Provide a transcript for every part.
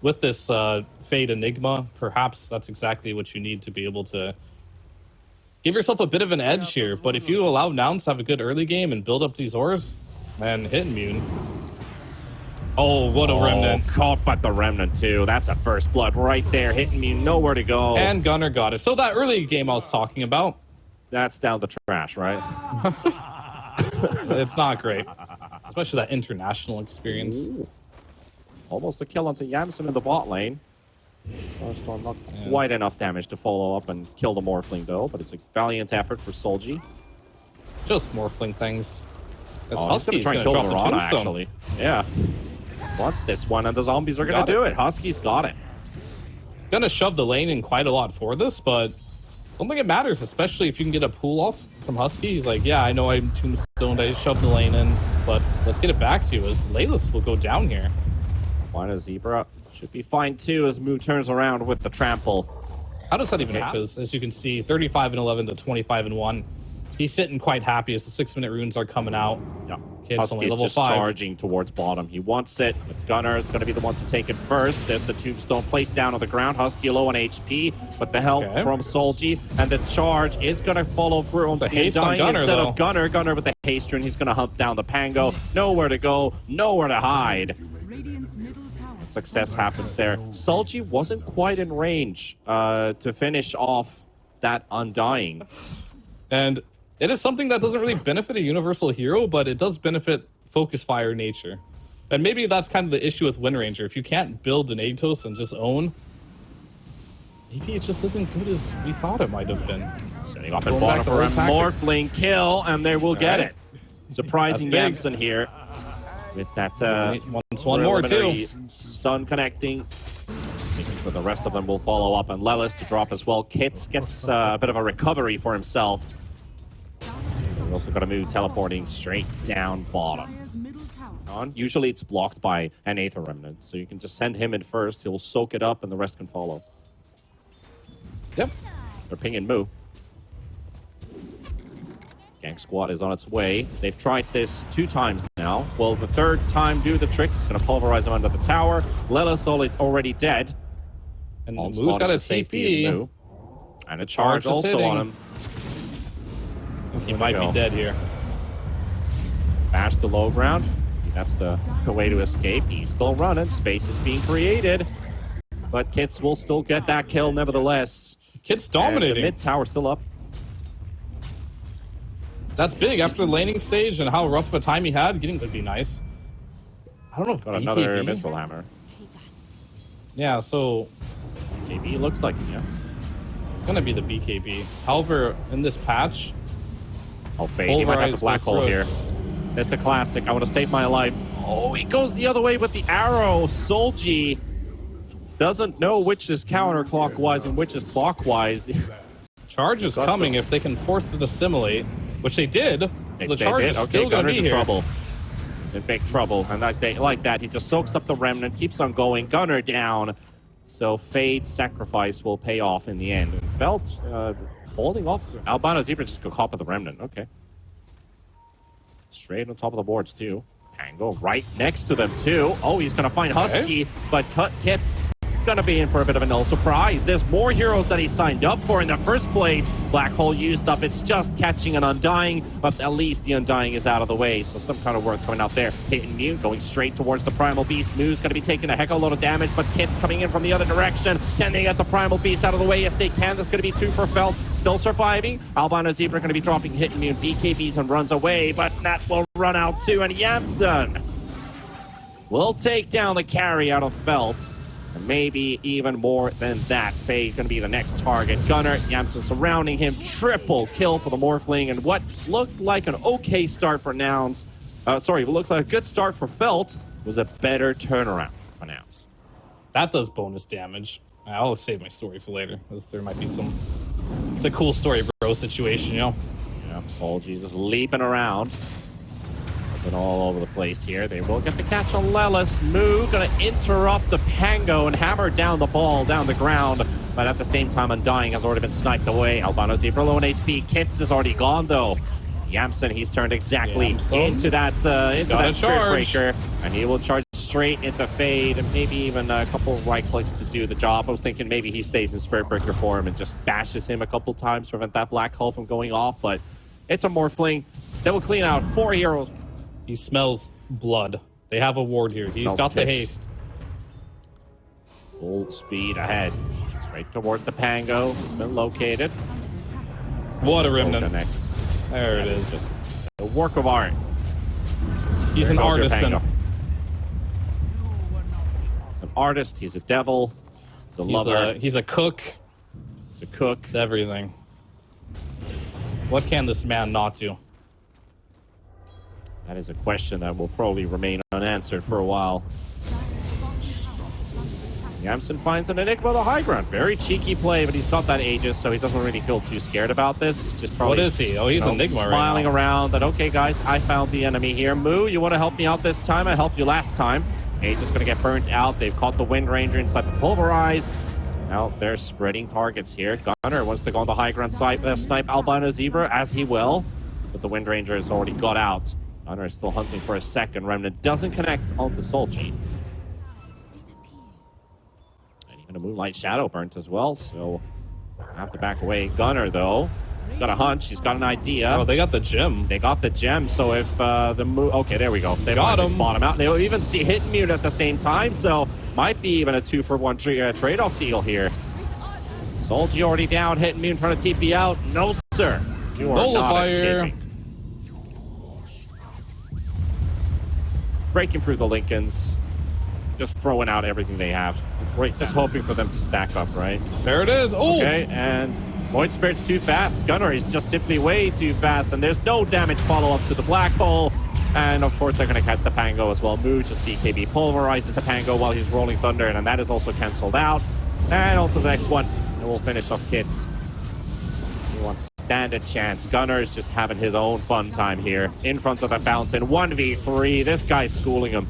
with this Fade Enigma, perhaps that's exactly what you need to be able to give yourself a bit of an edge here. But if you allow nouns to have a good early game and build up these ores, and hit immune. Oh, what a remnant. Caught by the remnant too. That's a first blood right there. Hitting me, nowhere to go. And Gunner got it. So that early game I was talking about. That's down the trash, right? It's not great. Especially that international experience. Ooh. Almost a kill onto Yamson in the bot lane. Snowstorm not quite enough damage to follow up and kill the Morphling though, but it's a valiant effort for Solji. Just Morphling things. He's gonna try and kill Verana, actually. Yeah. Wants this one, and the zombies are gonna do it. Husky's got it. Gonna shove the lane in quite a lot for this, but I don't think it matters, especially if you can get a pull off from Husky. He's like, yeah, I know I'm tombstoned, I shoved the lane in, but let's get it back to you as Laylas will go down here. Albino Zebra should be fine too as Moo turns around with the trample. How does that even happen? Because as you can see, 35 and 11 to 25 and 1. He's sitting quite happy as the 6-minute runes are coming out. Yeah. Husky's just charging towards bottom. He wants it. Gunner is going to be the one to take it first. There's the tombstone placed down on the ground. Husky low on HP, but the help from Solji, and the charge is going to follow through onto the Undying instead of Gunner. Gunner with the haste rune. He's going to hunt down the Pango. Nowhere to go, nowhere to hide. Success happens there. Solji wasn't quite in range to finish off that Undying. And it is something that doesn't really benefit a universal hero, but it does benefit focus fire nature. And maybe that's kind of the issue with Wind Ranger. If you can't build an Atos and just own, maybe it just isn't good as we thought it might have been. Setting up in bottom for a Morphling kill, and they will get it. Surprising Yamson here. With that one more too. Stun connecting. Just making sure the rest of them will follow up, and Lelis to drop as well. Kits gets a bit of a recovery for himself. We also got a Moo teleporting straight down bottom. Usually it's blocked by an Aether Remnant, so you can just send him in first. He'll soak it up, and the rest can follow. Yep. They're pinging Moo. Gang Squad is on its way. They've tried this 2 times now. Will the 3rd time do the trick? It's going to pulverize him under the tower. Lelis already dead. And Moo's got a TP. And a charge also on him. He might be dead here. Bash the low ground. That's the way to escape. He's still running. Space is being created. But Kits will still get that kill nevertheless. Kits dominating. And the mid tower still up. That's big after the laning stage and how rough of a time he had. Getting to be nice. I don't know if got another Mithril Hammer. Yeah, so BKB looks like it, yeah. It's gonna be the BKB. However, in this patch, Fade. He might have the black hole here. That's the classic. I want to save my life. Oh, he goes the other way with the arrow. Solji doesn't know which is counterclockwise and which is clockwise. Charge is coming if they can force it to assimilate, which they did. The charge is still going to be here. Trouble. He's in big trouble, and like that, he just soaks up the remnant, keeps on going. Gunner down. So Fade's sacrifice will pay off in the end. And Felt holding off. Albino Zebra just go cop of the remnant. Okay. Straight on top of the boards too. Pango right next to them too. Oh, he's gonna find Husky, but Kits gonna be in for a bit of a no surprise. There's more heroes that he signed up for in the first place. Black hole used up. It's just catching an Undying, but at least the Undying is out of the way, so some kind of worth coming out there. Hitting Mew, going straight towards the Primal Beast. Mew's gonna be taking a heck of a lot of damage, but Kit's coming in from the other direction. Can they get the Primal Beast out of the way? Yes, they can. There's gonna be 2 for Felt. Still surviving. Albino Zebra gonna be dropping Hitting Mew, BKBs, and runs away, but Nat will run out too, and Yamson will take down the carry out of Felt. And maybe even more than that. Fade gonna be the next target. Gunner, Yamson surrounding him. Triple kill for the Morphling, and what looked like an okay start for Nouns. What looked like a good start for Felt was a better turnaround for Nouns. That does bonus damage. I'll save my story for later, because there might be some. It's a cool story, bro situation, you know? Yeah, Solji just leaping around. All over the place here. They will get the catch on Lelis. Moo gonna interrupt the Pango and hammer down the ball down the ground. But at the same time, Undying has already been sniped away. Albino Zebra low on HP. Kits is already gone though. Yamson, he's turned exactly into that Spirit Breaker, and he will charge straight straight into Fade, and maybe even a couple of right clicks to do the job. I was thinking maybe he stays in Spirit Breaker form and just bashes him a couple times to prevent that Black Hole from going off, but it's a Morphling that will clean out 4 heroes. He smells blood. They have a ward here. He's got the haste. Full speed ahead. Straight towards the Pango. He's been located. What a remnant. There it is. Just a work of art. He's an artisan. He's an artist. He's a devil. He's a lover. He's a cook. He's a cook. It's everything. What can this man not do? That is a question that will probably remain unanswered for a while. Yamson finds an Enigma on the high ground. Very cheeky play, but he's got that Aegis, so he doesn't really feel too scared about this. He's just probably... What is he? Oh, he's Enigma right now. Smiling around that, okay, guys, I found the enemy here. Moo, you want to help me out this time? I helped you last time. Aegis going to get burnt out. They've caught the Wind Ranger inside the Pulverize. Now they're spreading targets here. Gunner wants to go on the high ground side, snipe Albino Zebra, as he will. But the Wind Ranger has already got out. Gunner is still hunting for a second. Remnant doesn't connect onto Solji. And a Moonlight Shadow burnt as well, so have to back away. Gunner, though, he's got a hunch. He's got an idea. Oh, they got the gem. They got the gem, so if okay, there we go. They got him. Spawn him out. They'll even see hit and mute at the same time, so might be even a 2-for-1 trade-off deal here. Solji already down. Hit and mute trying to TP out. No, sir. You are not escaping. Breaking through the Lincolns. Just throwing out everything they have. Just hoping for them to stack up, right? There it is. Oh! Okay, and Void Spirit's too fast. Gunner is just simply way too fast, and there's no damage follow-up to the Black Hole. And, of course, they're going to catch the Pango as well. Moo just BKB pulverizes the Pango while he's rolling Thunder, and that is also cancelled out. And on to the next one, and we'll finish off Kits. He wants stand a chance. Gunner is just having his own fun time here in front of the fountain. 1v3. This guy's schooling him.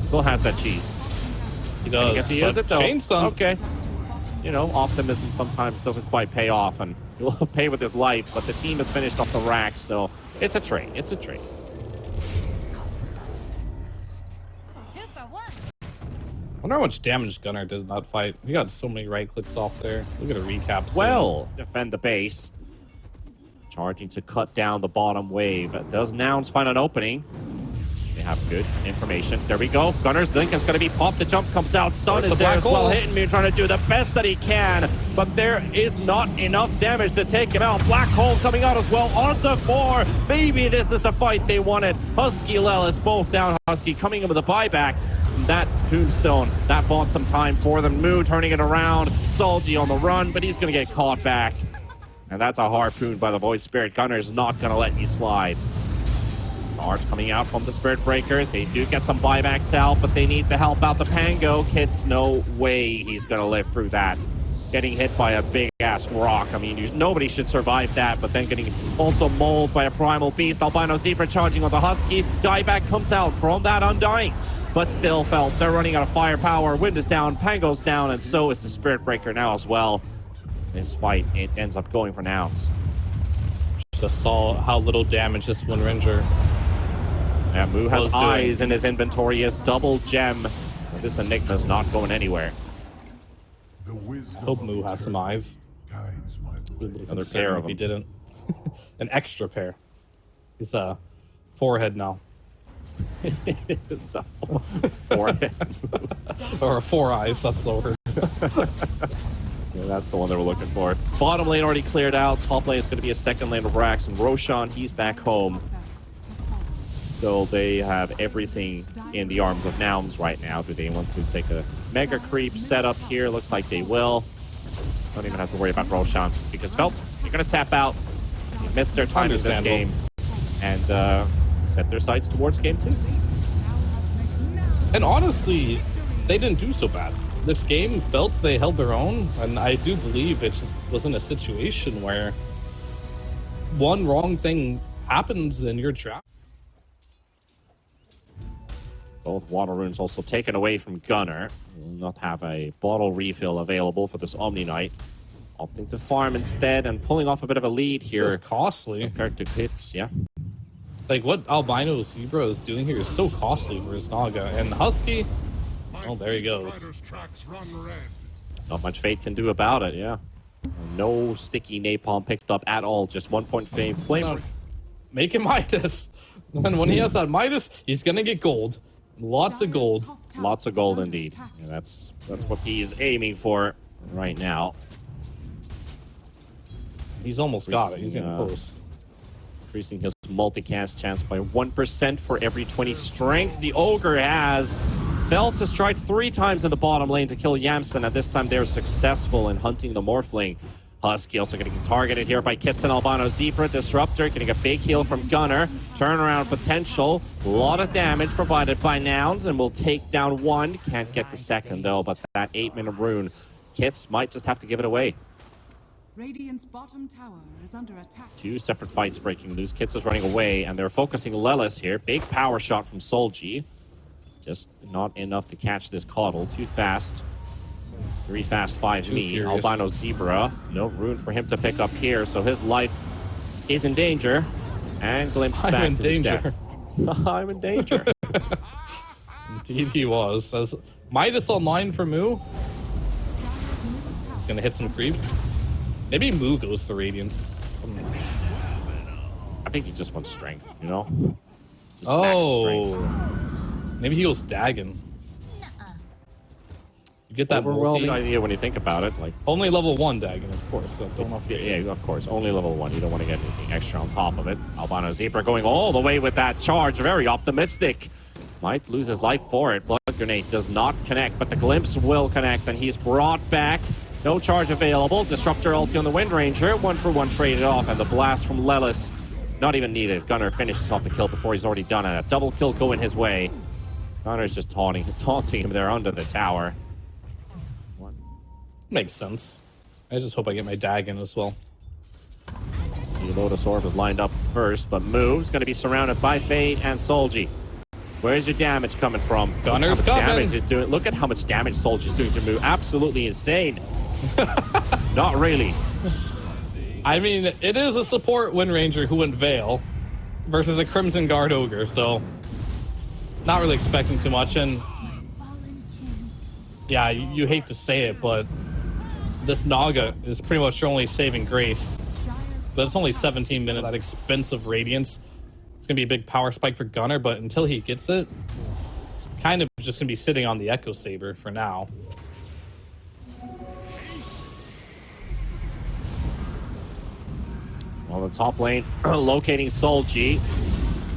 Still has that cheese. He does. Gets to use it though. Chain stun. Okay. You know, optimism sometimes doesn't quite pay off, and he'll pay with his life, but the team has finished off the racks, so it's a trade. It's a trade. 2 for 1. I wonder how much damage Gunner did in that fight. He got so many right clicks off there. Look at a recap. Well, defend the base. Charging to cut down the bottom wave. Does Nouns find an opening? They have good information. There we go. Gunner's Lincoln's going to be popped. The jump comes out. Stun is there as well. Hitting me, trying to do the best that he can. But there is not enough damage to take him out. Black Hole coming out as well. Onto 4. Maybe this is the fight they wanted. Husky Lelis both down. Husky coming in with a buyback. That tombstone, that bought some time for them. Moo turning it around. Solji on the run, but he's going to get caught back. And that's a harpoon by the Void Spirit. Gunner's not going to let you slide. Charge coming out from the Spirit Breaker. They do get some buybacks out, but they need to help out the Pango. Kits, no way he's going to live through that. Getting hit by a big-ass rock. I mean, nobody should survive that, but then getting also mauled by a Primal Beast. Albino Zebra charging on the Husky. Dieback comes out from that Undying, but still felt they're running out of firepower. Wind is down, Pango's down, and so is the Spirit Breaker now as well. This fight, it ends up going for Nouns. Just saw how little damage this Wind Ranger. Yeah, Moo has eyes in his inventory. He has double gem. But this Enigma's not going anywhere. I hope Moo has some eyes. Another pair of them. If he didn't. An extra pair. He's a forehead now. It's a forehead. Or 4 eyes, that's the word. Yeah, that's the one that we're looking for. Bottom lane already cleared out. Top lane is going to be a second lane of Rax. And Roshan, he's back home. So they have everything in the arms of Nouns right now. Do they want to take a mega creep setup here? Looks like they will. Don't even have to worry about Roshan because Felt, you're going to tap out. You missed their time in this game. And set their sights towards game 2. And honestly, they didn't do so bad. This game felt they held their own, and I do believe it just wasn't a situation where one wrong thing happens in your trap. Both water runes also taken away from Gunner. Will not have a bottle refill available for this Omni Knight. Opting to farm instead and pulling off a bit of a lead here. This is costly. Compared to Kits, yeah. Like, what Albino Zebra is doing here is so costly for his Naga. And Husky, oh, there he goes. Not much Fate can do about it, yeah. No sticky napalm picked up at all. Just 1 point flame. Make him Midas. And when he has that Midas, he's gonna get gold. Lots of gold. Lots of gold indeed. Yeah, that's what he is aiming for right now. He's almost got it. He's getting close. Increasing his multicast chance by 1% for every 20 strength. The Ogre has Felt has tried 3 times in the bottom lane to kill Yamsen, and this time they're successful in hunting the Morphling. Husky also getting targeted here by Kits and Albino Zebra. Disruptor getting a big heal from Gunner. Turnaround potential. A lot of damage provided by Nouns, and will take down 1. Can't get the second though, but that 8-minute rune. Kits might just have to give it away. Radiant's bottom tower is under attack. 2 separate fights breaking loose. Kits is running away, and they're focusing Lelis here. Big power shot from Solji. Just not enough to catch this Coddle. Too fast. 3 fast, 5 me. Furious. Albino Zebra. No rune for him to pick up here, so his life is in danger. And glimpse I'm back in to his danger. death. I'm in danger. Indeed he was. As Midas online for Moo. He's gonna hit some creeps. Maybe Moo goes to Radiance. I think he just wants strength, you know? Just max strength. Oh. Maybe he goes Dagon. You get that Overwhelming multi. idea when you think about it. Like, Only level 1 Dagon, of course. That's enough. yeah, of course. Only level 1. You don't want to get anything extra on top of it. Albino Zebra going all the way with that charge. Very optimistic. Might lose his life for it. Blood Grenade does not connect, but the Glimpse will connect, and he's brought back. No charge available. Disruptor ulti on the Wind Ranger. 1-for-1 traded off, and the blast from Lelis. Not even needed. Gunner finishes off the kill before he's already done it. A double kill going his way. Gunner's just taunting him there under the tower. Makes sense. I just hope I get my Dagon as well. See, Lotus Orb is lined up first, but Moo's going to be surrounded by Fade and Solji. Where's your damage coming from? Gunner's How much coming. damage is doing? Look at how much damage Solji's doing to Moo. Absolutely insane. Not really. I mean, it is a support Wind Ranger who went Veil versus a Crimson Guard Ogre, so not really expecting too much. And yeah, you hate to say it, but this Naga is pretty much your only saving grace. But it's only 17 minutes. That expensive Radiance. It's going to be a big power spike for Gunner, but until he gets it, it's kind of just going to be sitting on the Echo Saber for now. On the top lane, locating Solji.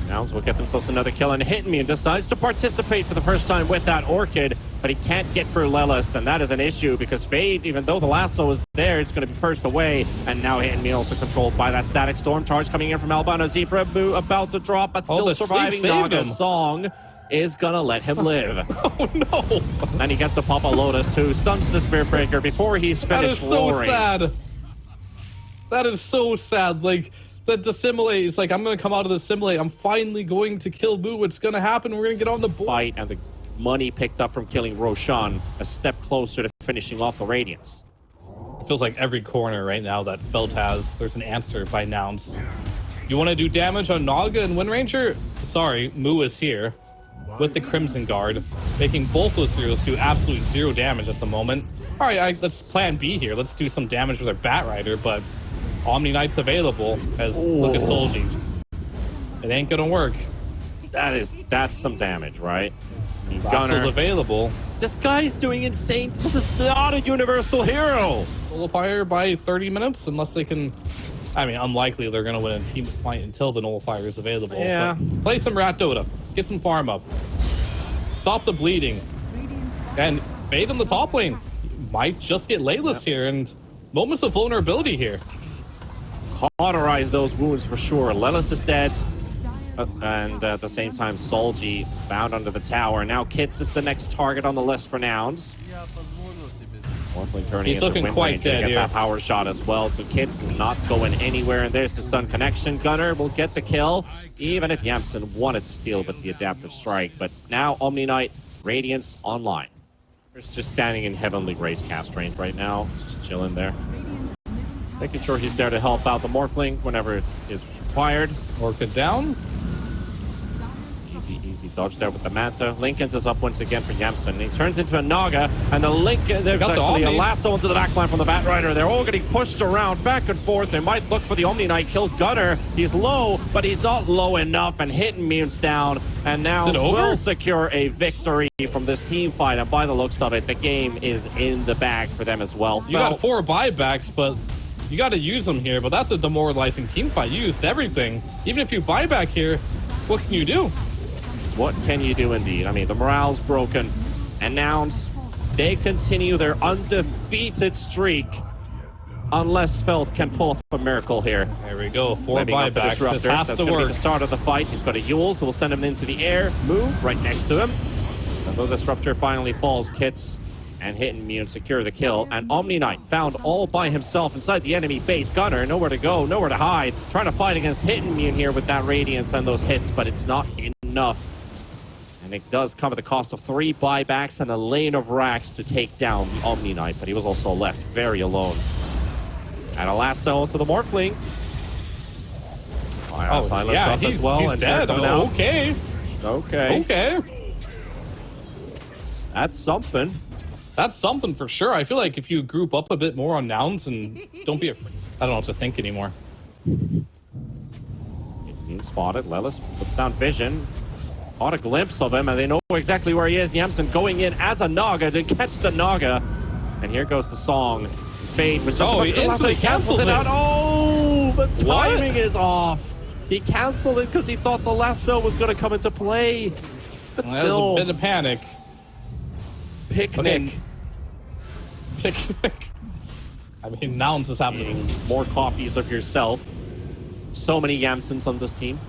Nouns will get themselves another kill, and Hitman decides to participate for the first time with that Orchid, but he can't get through Lelis, and that is an issue because Fade, even though the lasso is there, it's going to be purged away, and now Hitman also controled by that static storm charge coming in from Albino Zebra. Boo about to drop, but still the surviving. sleep saved him. Naga's song is gonna let him live. Oh no! And he gets the Papa Lotus too, stuns the Spirit Breaker before he's That finished is so roaring. sad. That is so sad. Like, the dissimulate, it's like, I'm going to come out of the simulate. I'm finally going to kill Boo. It's going to happen. We're going to get on the board. Fight, and the money picked up from killing Roshan a step closer to finishing off the Radiance. It feels like every corner right now that Felt has, there's an answer by Nouns. You want to do damage on Naga and Wind Ranger? Sorry, Moo is here with the Crimson Guard, making both those heroes do absolute 0 damage at the moment. All right, let's plan B here. Let's do some damage with our Bat Rider, but Omni Knight's available as look at Solji. It ain't gonna work. That's some damage, right? I mean, Lasso's Gunner. available. This guy's doing insane. This is not a universal hero. Nullifier by 30 minutes, unless they can. I mean, unlikely they're gonna win a team fight until the Nullifier is available. Yeah. But play some Rat Dota. Get some farm up. Stop the bleeding. And Fade in the top lane. Might just get Layla's here, and moments of vulnerability here. Cauterize those wounds for sure. Lelis is dead. And at the same time, Solji found under the tower. Now Kits is the next target on the list for Nouns. Morphling turning He's into looking Wind quite Ranger to dead get here. that power shot as well. So Kits is not going anywhere. And there's the stun connection. Gunner will get the kill, even if Yamsen wanted to steal with the adaptive strike. But now Omni Knight, Radiance online. He's just standing in Heavenly Grace cast range right now. Just chilling there. Making sure he's there to help out the Morphling whenever it's required. Orchid down. Easy dodge there with the Manta. Lincoln's is up once again for Yamsen. He turns into a Naga, and the Lincoln, there's Got the actually a Omni. lasso into the backline from the Batrider. They're all getting pushed around back and forth. They might look for the Omni Knight, kill Gunner. He's low, but he's not low enough, and Hidden Mune's down. And now Is it over? will secure a victory from this team fight. And by the looks of it, the game is in the bag for them as well. You got 4 buybacks, but you got to use them here. But that's a demoralizing team fight. You used everything. Even if you buy back here, what can you do? What can you do indeed? I mean, the morale's broken. And Nouns, they continue their undefeated streak. Unless Feld can pull off a miracle here. There we go. 4 Webbing up the buybacks. This disruptor. has That's to going to be work. the start of the fight. He's got a Yule, so we'll send him into the air. Move right next to him. And the disruptor finally falls, Kits and Hidden Mune secure the kill. And Omni Knight found all by himself inside the enemy base. Gunner, nowhere to go, nowhere to hide. Trying to fight against Hidden Mune here with that Radiance and those hits, but it's not enough. And it does come at the cost of 3 buybacks and a lane of racks to take down the Omni Knight, but he was also left very alone. And a lasso to the Morphling. Silas yeah, up as well. he's and dead. coming out. Okay. Okay. That's something. That's something for sure. I feel like if you group up a bit more on nouns and don't be afraid. I don't know what to think anymore. Being spotted. Lelis puts down vision. Caught a glimpse of him, and they know exactly where he is. Yamsen going in as a Naga to catch the Naga. And here goes the song. Fade was just about to go last, so he cancels it out. Oh, the timing is off. He canceled it because he thought the lasso was going to come into play. But Well, still, that was a bit of panic. picnic. Picnic. I mean, nouns is happening. More copies of yourself. So many Yamsens on this team.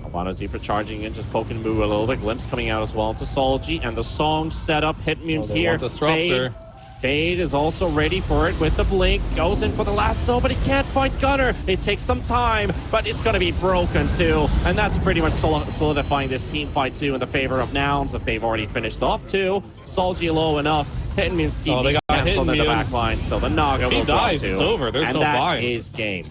Albano Zebra charging in, just poking Moo a little bit. Glimpse coming out as well to Solji. And the song set up. Hit Mune's here. Disruptor. Fade is also ready for it with the blink. Goes in for the lasso, but he can't fight Gunner. It takes some time, but it's going to be broken too. And that's pretty much solidifying this team fight too in the favor of Nouns if they've already finished off too. Solji low enough. Hidden Mune's team they got canceled in the Hidden back line, so the Naga If he will drop dies, too. it's over. There's and no that buy. is game.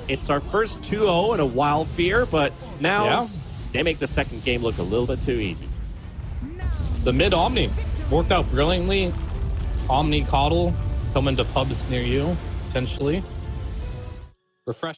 It's our first 2-0 in a Wild Fear, but Nouns, they make the second game look a little bit too easy. The mid Omni worked out brilliantly. Omni Coddle coming to pubs near you, potentially. Refresh.